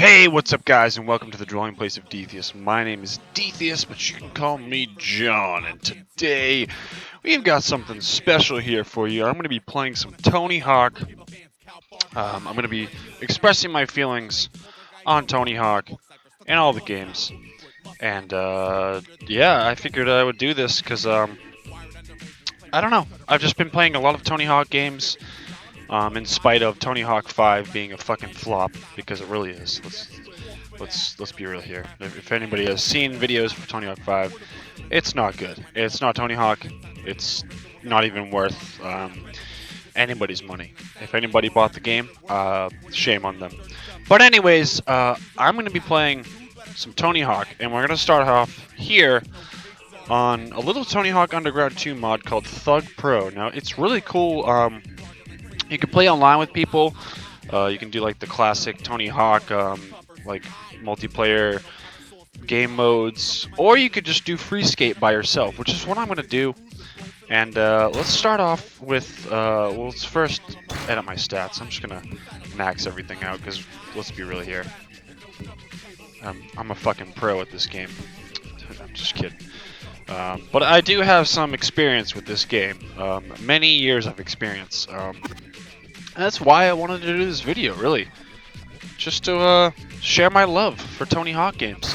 Hey, what's up guys, and welcome to the dwelling place of Dethious. My name is Dethious, but you can call me John, and today we've got something special here for you. I'm going to be playing some Tony Hawk. I'm going to be expressing my feelings on Tony Hawk and all the games. And yeah, I figured I would do this because, I don't know, I've just been playing a lot of Tony Hawk games. In spite of Tony Hawk 5 being a fucking flop, because it really is. Let's be real here. If anybody has seen videos for Tony Hawk 5, it's not good. It's not Tony Hawk. It's not even worth anybody's money. If anybody bought the game, shame on them. But anyways, I'm going to be playing some Tony Hawk, and we're going to start off here on a little Tony Hawk Underground 2 mod called Thug Pro. Now, it's really cool. You can play online with people. You can do like the classic Tony Hawk, like multiplayer game modes, or you could just do free skate by yourself, which is what I'm gonna do. And let's start off with well, let's first edit my stats. I'm just gonna max everything out because let's be real here. I'm a fucking pro at this game. I'm just kidding. But I do have some experience with this game. Many years of experience. That's why I wanted to do this video, really. Just to share my love for Tony Hawk games.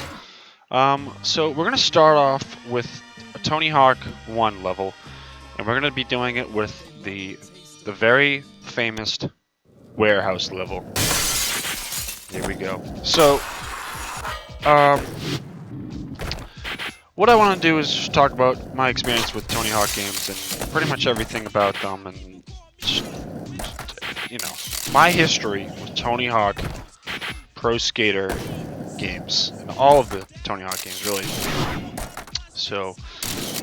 So we're going to start off with a Tony Hawk 1 level. And we're going to be doing it with the very famous warehouse level. Here we go. So, what I want to do is just talk about my experience with Tony Hawk games and pretty much everything about them and just, you know, my history with Tony Hawk Pro Skater games and all of the Tony Hawk games, really. So,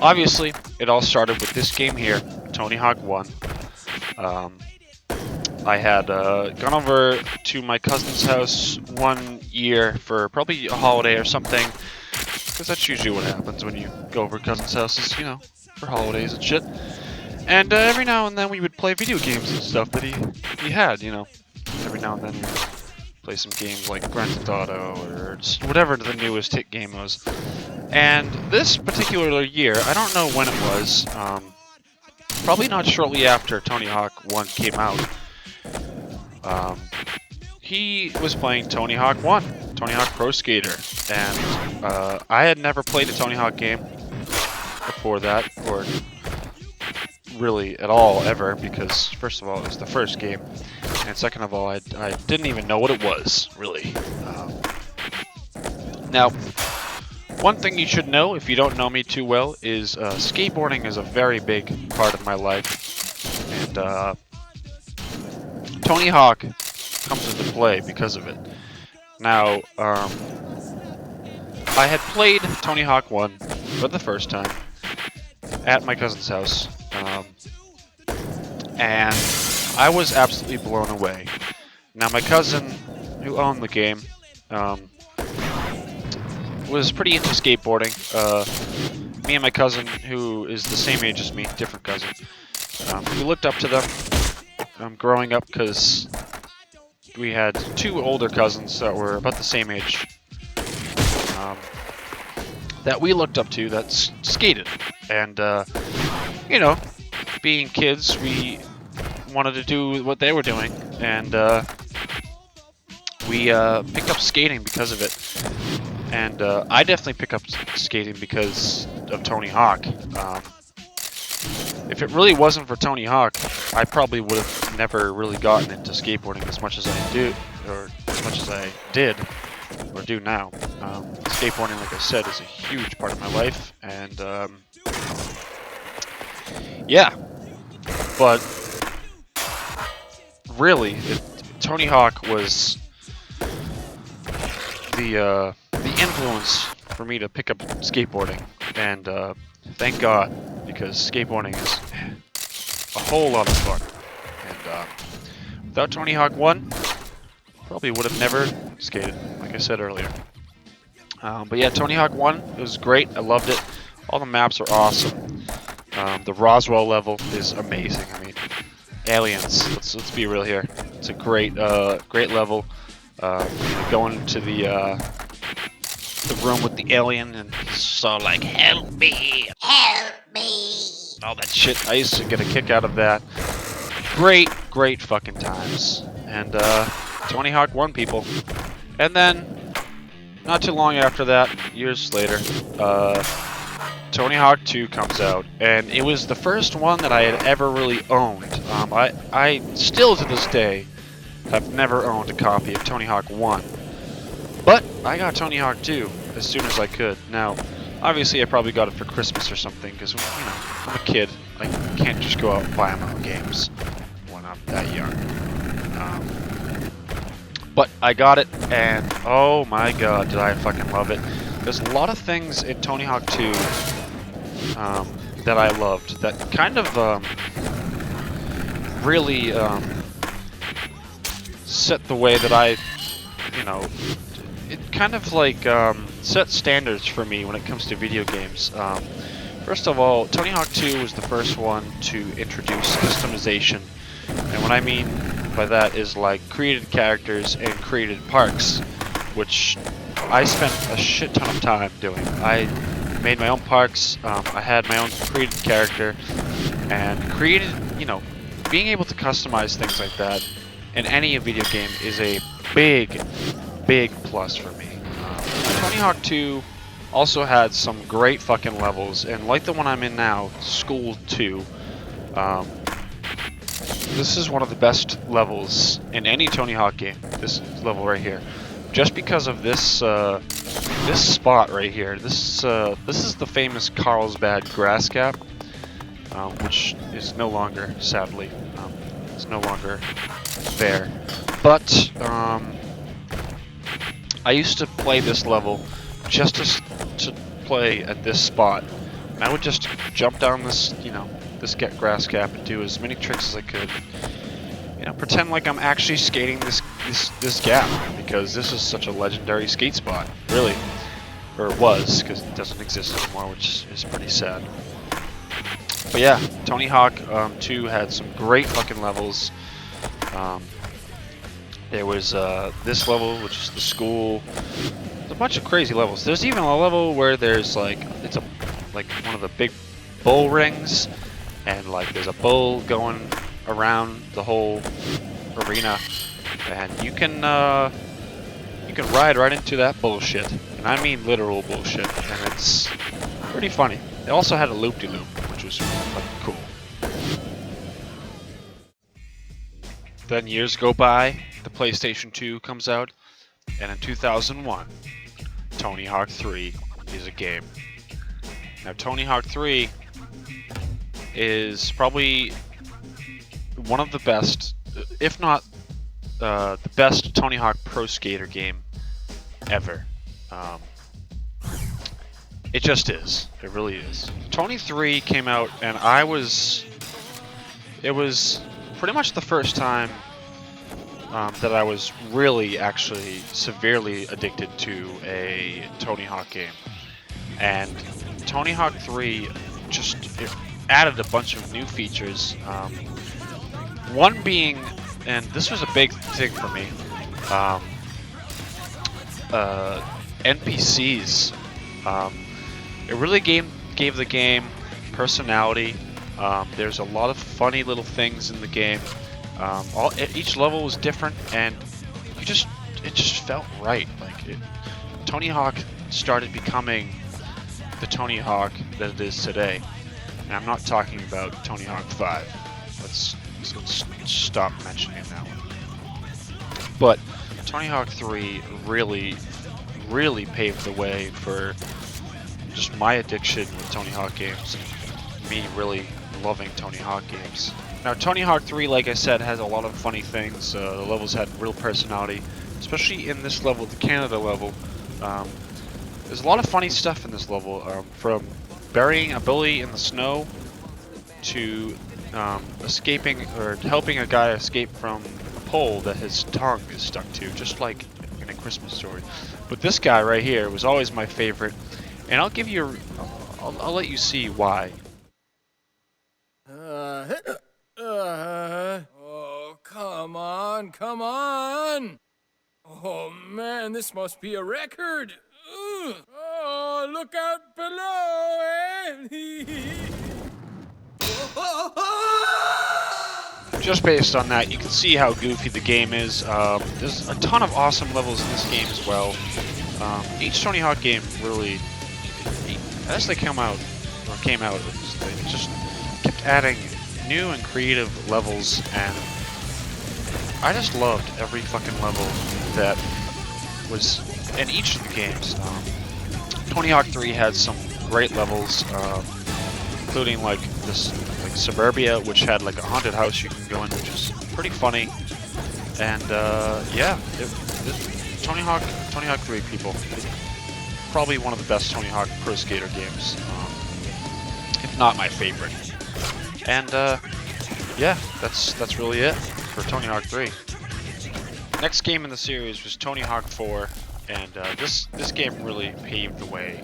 obviously, it all started with this game here, Tony Hawk 1. I had gone over to my cousin's house one year for probably a holiday or something, because that's usually what happens when you go over to cousins' houses, you know, for holidays and shit. And every now and then we would play video games and stuff that he had, you know. Every now and then we'd play some games like Grand Theft Auto or just whatever the newest hit game was. And this particular year, I don't know when it was, probably not shortly after Tony Hawk 1 came out, he was playing Tony Hawk 1, Tony Hawk Pro Skater. And I had never played a Tony Hawk game before that, or really at all ever, because first of all it was the first game, and second of all I didn't even know what it was, really. Now, one thing you should know if you don't know me too well is skateboarding is a very big part of my life, and Tony Hawk comes into play because of it. Now, I had played Tony Hawk 1 for the first time at my cousin's house, and I was absolutely blown away. Now, my cousin, who owned the game, was pretty into skateboarding. Me and my cousin, who is the same age as me, different cousin, we looked up to them growing up because we had two older cousins that were about the same age that we looked up to that skated. And, you know, being kids, we wanted to do what they were doing, and we picked up skating because of it. And I definitely picked up skating because of Tony Hawk. If it really wasn't for Tony Hawk, I probably would have never really gotten into skateboarding as much as I do, or as much as I did, or do now. Skateboarding, like I said, is a huge part of my life, and yeah. But really, Tony Hawk was the influence for me to pick up skateboarding, and thank God, because skateboarding is a whole lot of fun. And without Tony Hawk 1, probably would have never skated, like I said earlier. But yeah, Tony Hawk 1, it was great. I loved it. All the maps are awesome. The Roswell level is amazing. I mean, aliens. Let's be real here. It's a great great level. going to the room with the alien, and he's so like, "Help me, help me!" All that shit. I used to get a kick out of that. Great, great fucking times. And Tony Hawk won, people. And then, not too long after that, years later, Tony Hawk 2 comes out, and it was the first one that I had ever really owned. I still to this day have never owned a copy of Tony Hawk 1, but I got Tony Hawk 2 as soon as I could. Now, obviously, I probably got it for Christmas or something, because I'm a kid. I can't just go out and buy my own games when I'm that young. But I got it, and oh my god, did I fucking love it. There's a lot of things in Tony Hawk 2 that I loved that kind of really set the way that it kind of like set standards for me when it comes to video games. First of all, Tony Hawk 2 was the first one to introduce customization, and what I mean by that is like created characters and created parks, which I spent a shit ton of time doing. I made my own parks, I had my own created character, and created, being able to customize things like that in any video game is a big, big plus for me. Tony Hawk 2 also had some great fucking levels, and like the one I'm in now, School 2, this is one of the best levels in any Tony Hawk game, this level right here. Just because of this this spot right here. This is the famous Carlsbad grass cap, which is no longer, sadly, is no longer there. But I used to play this level just to play at this spot. And I would just jump down this, this grass cap and do as many tricks as I could. Pretend like I'm actually skating this gap, because this is such a legendary skate spot, really. Or it was, because it doesn't exist anymore, which is pretty sad. But yeah, Tony Hawk 2 had some great fucking levels. There was this level, which is the school. There's a bunch of crazy levels. There's even a level where there's like one of the big bull rings, and like there's a bull going around the whole arena, and you can ride right into that bullshit, and I mean literal bullshit, and it's pretty funny. They also had a loop-de-loop, which was fucking cool. Then years go by, the PlayStation 2 comes out, and in 2001, Tony Hawk 3 is a game. Now, Tony Hawk 3 is probably one of the best, if not the best Tony Hawk Pro Skater game ever. It just is. It really is. Tony 3 came out, and it was pretty much the first time that I was really, actually, severely addicted to a Tony Hawk game. And Tony Hawk 3 it added a bunch of new features. One being, and this was a big thing for me, NPCs. It really gave the game personality. There's a lot of funny little things in the game. Each level was different, and it just felt right. Tony Hawk started becoming the Tony Hawk that it is today. And I'm not talking about Tony Hawk 5. Let's stop mentioning that one. But Tony Hawk 3 really, really paved the way for just my addiction with Tony Hawk games, and me really loving Tony Hawk games. Now, Tony Hawk 3, like I said, has a lot of funny things. The levels had real personality, especially in this level, the Canada level. There's a lot of funny stuff in this level, from burying a bully in the snow to escaping or helping a guy escape from a pole that his tongue is stuck to, just like in A Christmas Story. But this guy right here was always my favorite, and I'll give you I'll let you see why. Oh, come on, come on! Oh man, this must be a record. Ugh. Oh, look out below, eh? Just based on that, you can see how goofy the game is. There's a ton of awesome levels in this game as well. Each Tony Hawk game really, as they came out, they just kept adding new and creative levels, and I just loved every fucking level that was in each of the games. Tony Hawk 3 had some great levels, including like this Suburbia, which had like a haunted house you can go in, which is pretty funny. And yeah, Tony Hawk 3, people, probably one of the best Tony Hawk Pro Skater games, if not my favorite. And yeah, that's really it for Tony Hawk 3. Next game in the series was Tony Hawk 4, and this game really paved the way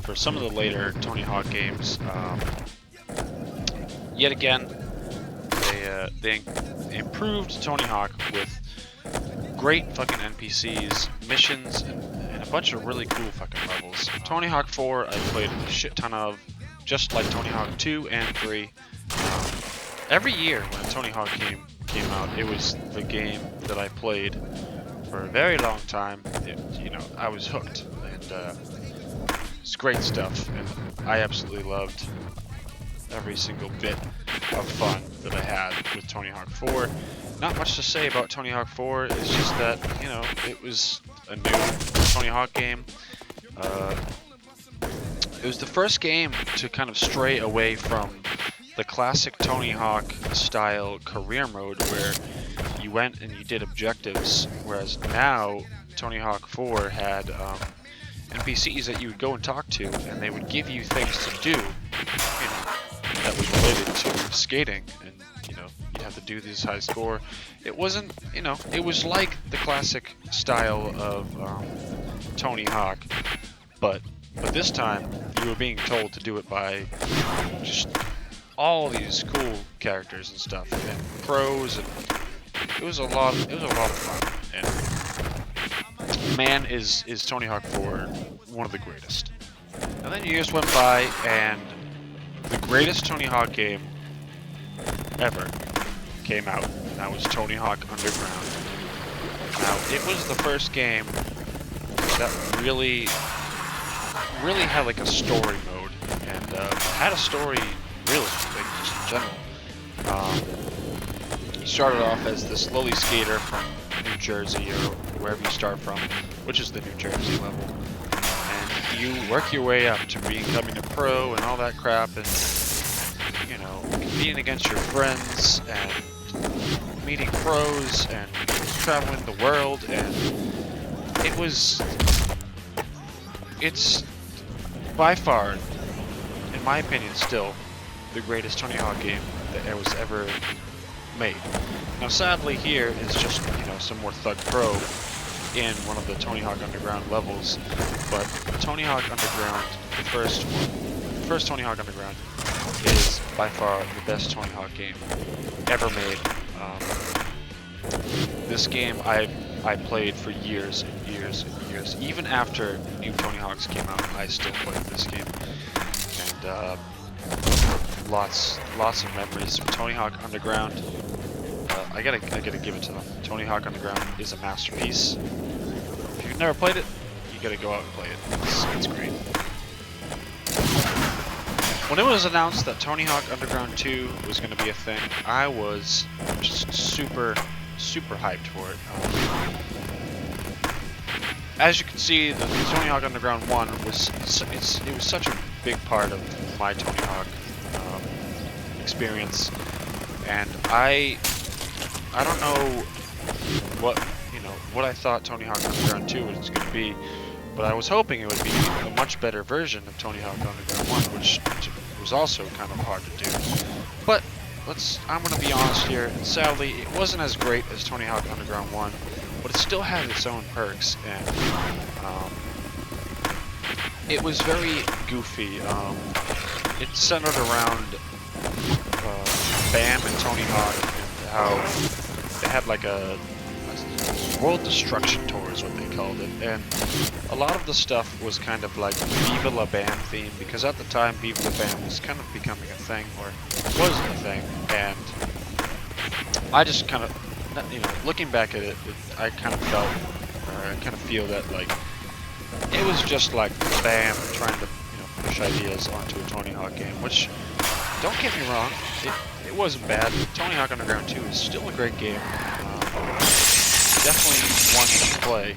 for some of the later Tony Hawk games. Yet again, they improved Tony Hawk with great fucking NPCs, missions, and a bunch of really cool fucking levels. Tony Hawk 4 I played a shit ton of, just like Tony Hawk 2 and 3. Every year when Tony Hawk came out, it was the game that I played for a very long time. I was hooked, and it's great stuff, and I absolutely loved every single bit of fun that I had with Tony Hawk 4. Not much to say about Tony Hawk 4, it's just that, it was a new Tony Hawk game. It was the first game to kind of stray away from the classic Tony Hawk style career mode where you went and you did objectives, whereas now Tony Hawk 4 had NPCs that you would go and talk to, and they would give you things to do, that was related to skating, and you'd have to do this high score. It wasn't, it was like the classic style of Tony Hawk, but this time you were being told to do it by just all these cool characters and stuff, and pros, and it was a lot of fun. And man, is Tony Hawk 4 one of the greatest. And then years went by, and the greatest Tony Hawk game ever came out, and that was Tony Hawk Underground. Now, it was the first game that really had like a story mode, and had a story really, like, just in general. You started off as this lowly skater from New Jersey, or wherever you start from, which is the New Jersey level. And you work your way up to becoming a pro and all that crap, and, competing against your friends, and meeting pros, and traveling the world, and it's by far, in my opinion still, the greatest Tony Hawk game that was ever made. Now sadly here is just, some more Thug Pro in one of the Tony Hawk Underground levels, but Tony Hawk Underground, the first Tony Hawk Underground, is by far the best Tony Hawk game ever made. This game I played for years and years and years. Even after new Tony Hawks came out, I still played this game. And lots of memories of Tony Hawk Underground. I gotta give it to them. Tony Hawk Underground is a masterpiece. If you've never played it, you gotta go out and play it. It's great. When it was announced that Tony Hawk Underground 2 was going to be a thing, I was just super hyped for it. As you can see, the Tony Hawk Underground 1 it was such a big part of my Tony Hawk experience, and I don't know what I thought Tony Hawk Underground 2 was going to be, but I was hoping it would be a much better version of Tony Hawk Underground 1, which was also kind of hard to do. But I'm going to be honest here, and sadly, it wasn't as great as Tony Hawk Underground 1, but it still had its own perks, and it was very goofy. It centered around Bam and Tony Hawk, and how they had like a World Destruction Tour is what they called it, and a lot of the stuff was kind of like Viva La Bam theme, because at the time Viva La Bam was kind of becoming a thing, or wasn't a thing, and I just kind of, you know, looking back at it, I kind of felt, or I kind of feel that like it was just like Bam trying to, you know, push ideas onto a Tony Hawk game, which, don't get me wrong, it wasn't bad. Tony Hawk Underground 2 is still a great game. Definitely one you should play.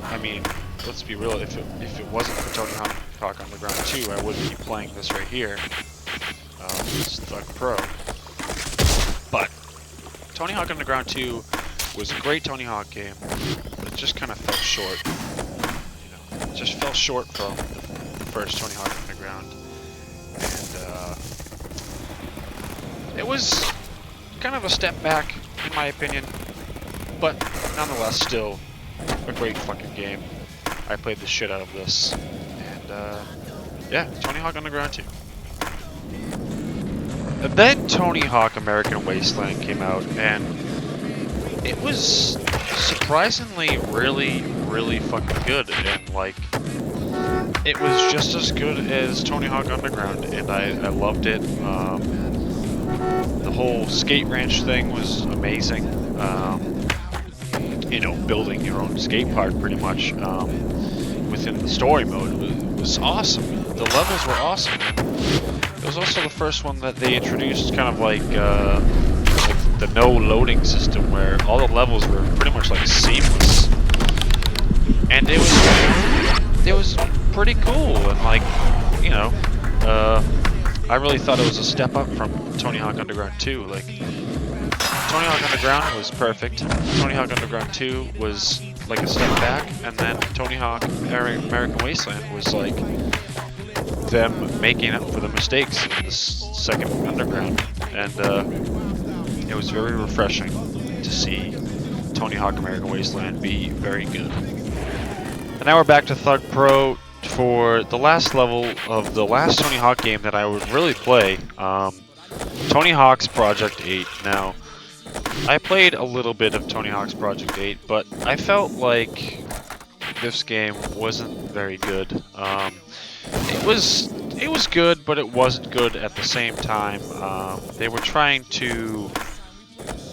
I mean, let's be real, if it wasn't for Tony Hawk Underground 2, I wouldn't be playing this right here. It's Thug Pro. But Tony Hawk Underground 2 was a great Tony Hawk game, but it just kind of fell short. You know, it just fell short from the first Tony Hawk Underground. And it was kind of a step back, in my opinion, but nonetheless still a great fucking game. I played the shit out of this, and yeah, Tony Hawk Underground 2. And then Tony Hawk American Wasteland came out, and it was surprisingly really fucking good, and like, it was just as good as Tony Hawk Underground, and I loved it. The whole skate ranch thing was amazing. You know, building your own skate park pretty much within the story mode was awesome. The levels were awesome. It was also the first one that they introduced kind of like the no loading system, where all the levels were pretty much like seamless, and it was pretty cool. And like, you know, I really thought it was a step up from Tony Hawk Underground 2. Like, Tony Hawk Underground was perfect. Tony Hawk Underground 2 was like a step back, and then Tony Hawk American Wasteland was like them making up for the mistakes in the second Underground, and it was very refreshing to see Tony Hawk American Wasteland be very good. And now we're back to Thug Pro for the last level of the last Tony Hawk game that I would really play, Tony Hawk's Project 8. Now, I played a little bit of Tony Hawk's Project 8, but I felt like this game wasn't very good. It was good, but it wasn't good at the same time. They were trying to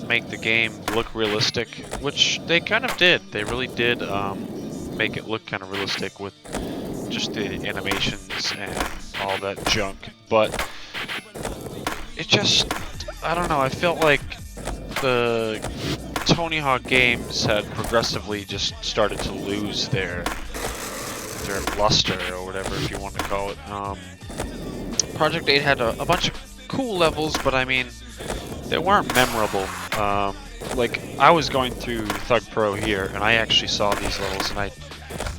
make the game look realistic, which they kind of did. They really did make it look kind of realistic with just the animations and all that junk. But it just, I don't know, I felt like the Tony Hawk games had progressively just started to lose their luster, or whatever, if you want to call it. Project 8 had a bunch of cool levels, but I mean, they weren't memorable. Like, I was going through Thug Pro here, and I actually saw these levels, and I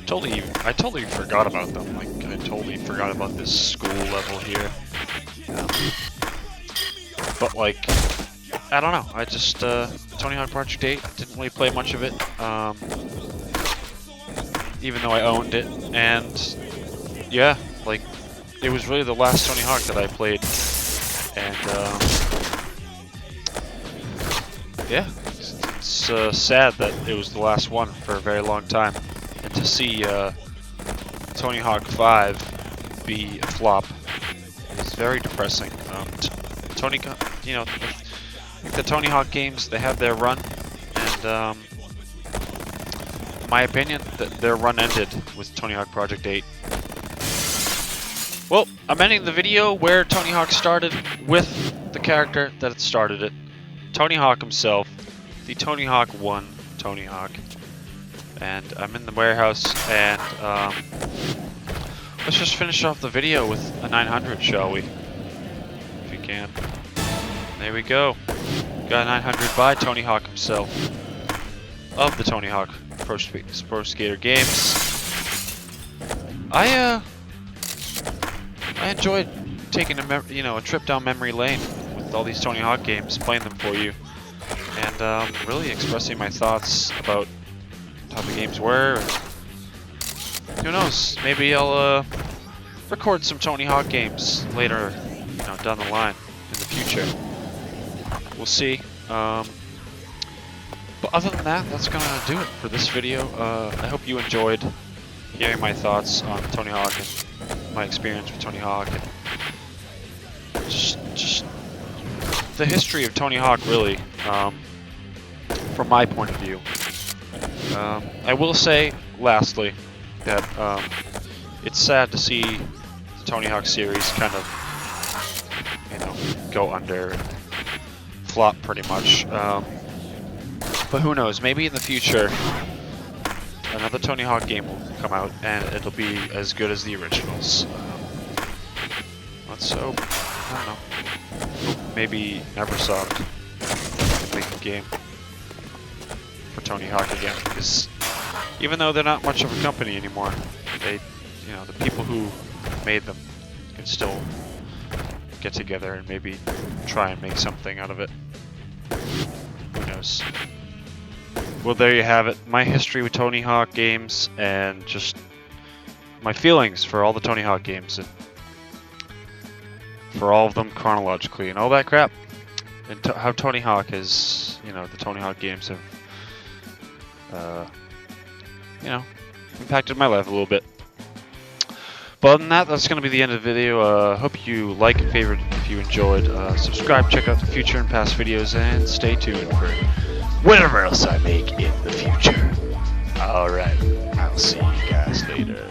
totally forgot about them. Like, I totally forgot about this school level here. But like, I don't know. I just Tony Hawk Project 8, didn't really play much of it, even though I owned it, and yeah, like, it was really the last Tony Hawk that I played, and yeah, it's sad that it was the last one for a very long time, and to see Tony Hawk 5 be a flop is very depressing. You know, the Tony Hawk games, they have their run, and in my opinion, their run ended with Tony Hawk Project 8. Well, I'm ending the video where Tony Hawk started, with the character that started it, Tony Hawk himself, the Tony Hawk 1 Tony Hawk. And I'm in the warehouse, and let's just finish off the video with a 900, shall we? If you can. There we go. Got a 900 by Tony Hawk himself, of the Tony Hawk Pro Skater games. I enjoyed taking a trip down memory lane with all these Tony Hawk games, playing them for you, and really expressing my thoughts about how the games were. Who knows? Maybe I'll record some Tony Hawk games later, down the line in the future. We'll see. But But other than that, that's gonna do it for this video. I hope you enjoyed hearing my thoughts on Tony Hawk and my experience with Tony Hawk, and just the history of Tony Hawk, really, from my point of view. I will say, lastly, that it's sad to see the Tony Hawk series kind of, go under, and flop pretty much. But who knows? Maybe in the future, another Tony Hawk game will come out, and it'll be as good as the originals. Let's hope. I don't know. Hope maybe Neversoft can make a game for Tony Hawk again, because even though they're not much of a company anymore, they, the people who made them can still get together and maybe try and make something out of it. Who knows? Well, there you have it. My history with Tony Hawk games, and just my feelings for all the Tony Hawk games, and for all of them chronologically, and all that crap. And how Tony Hawk is, the Tony Hawk games have, impacted my life a little bit. But other than that, that's going to be the end of the video. Hope you like and favorite if you enjoyed. Subscribe, check out the future and past videos, and stay tuned for whatever else I make in the future. Alright, I'll see you guys later.